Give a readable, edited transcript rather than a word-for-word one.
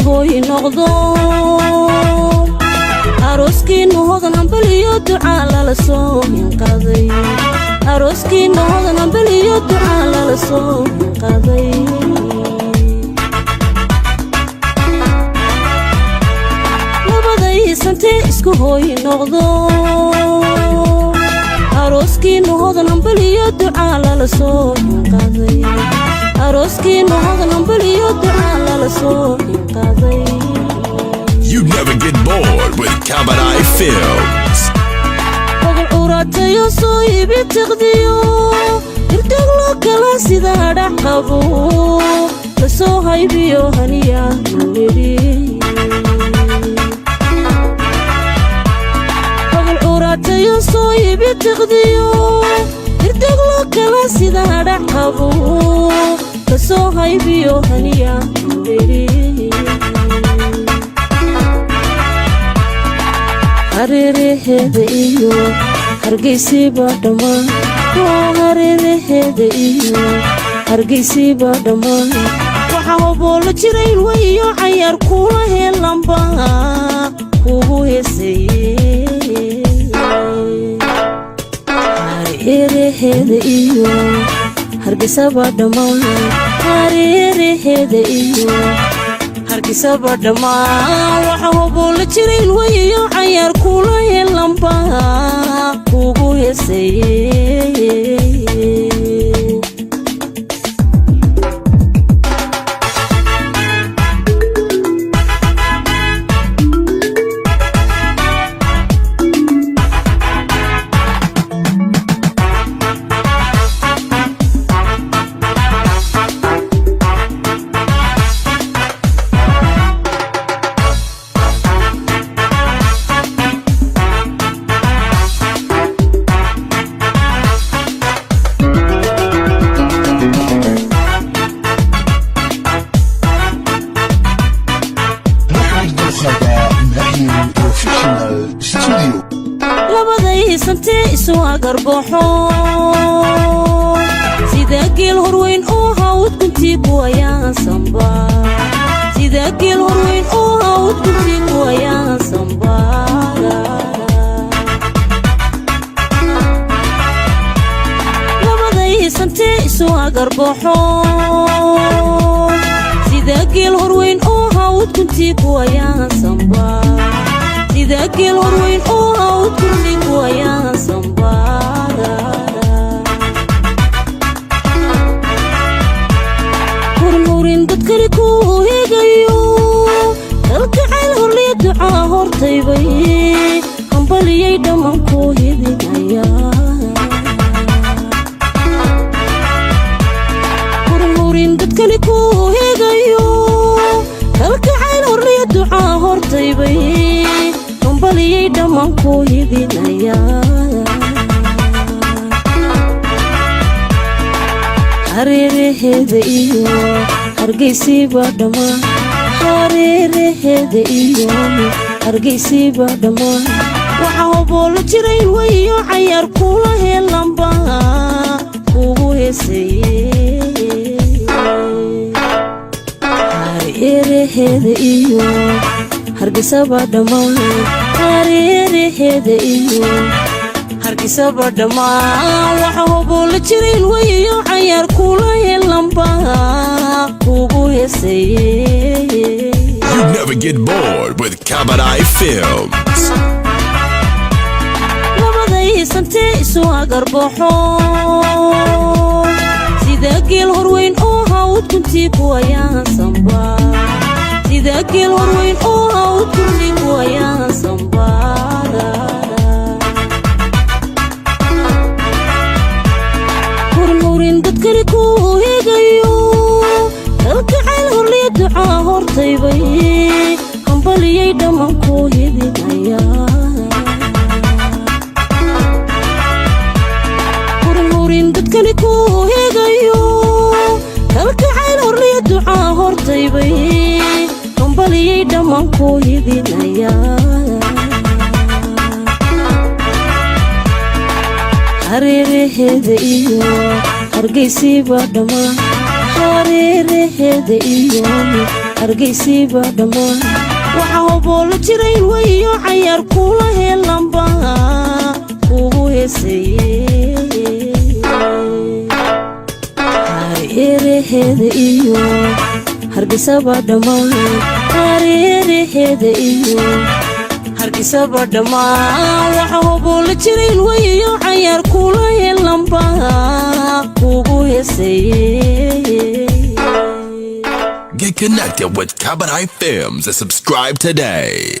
هوي نغضو أروسكي نهضن بليو دعاء للصوم ينقضي أروسكي نهضن بليو دعاء للصوم ينقضي لبدي سنتي اسكو هوي نغضو أروسكي نهضن بليو دعاء للصوم ينقضي أروسكي نهضن بليو دعاء للصوم ينقضي. You never get bored with Kamadai Films. وقعورات يصوي بتغذيو يرتغلو كلا سيدا رحقبو لسو هاي بيو هنيا نميري وقعورات يصوي بتغذيو يرتغلو كلا سيدا رحقبو لسو هاي بيو هنيا نميري hareeraheda iyo hargeysiba dhammaan hareeraheda iyo hargeysiba dhammaan waxa hobolo jirayn wayo cayaar kula helanba kugu heesay hareeraheda iyo hargeysaba dhammaan hareeraheda iyo hargeysaba dhammaan waxa hobolo jirayn wayo cayaar kula helanba kugu heesay labadii santee soo garbaxo sida geel horweyn oo hawd kuntii buayaan samba sida geel horweyn oo hawd kuntii buayaan samba labadii santee soo garbaxo sida geel horweyn oo hawd kuntii buayaan samba sida geel horweyn oo hawd kuntii buayaan samba hormurin dadkani ku heegayo kalgacayl horliya ducaa hortaybay hambaliyay dhammaan ku hidinaya hormurin dadkani ku heegayo kalgacayl horliya ducaa hortaybay hambaliyay dhammaan ku hidinaya hareeraheda iyo hargeysiba dhammaan hareeraheda iyo hargeysiba dhammaan waxa hobolo jirayn wayo cayaar kula helanba kugu heesay hareeraheda iyo hargeysaba dhammaan hareeraheda iyo hargeysaba dhammaan waxa hobolo jirayn wayo cayaar kula helanba kugu heesay. You never get bored with Kamadai Films. labadii santee soo garbaxo sida geel horweyn oo hawd kuntii buayaan samba sida geel horweyn oo hawd kuntii buayaan samba hormurin dadkani ku heegayo kalgacayl horliya ducaa hortaybay hambaliyay dhammaan ku hidinaya hormurin dadkani ku heegayo kalgacayl horliya ducaa hortaybay hambaliyay dhammaan ku hidinaya hareeraheda iyo hargeysiba dhammaan hareeraheda iyo hargeysiba dhammaan waxa hobol jiray wayo cayaar kula helanba ugu heesay hareerheeda iyo hargeysaba dhammaan hareerheeda iyo hargeysaba dhammaan waxa hobol jiray wayo cayaar kula helanba ugu heesay. Get connected with Kabadai Films and subscribe today.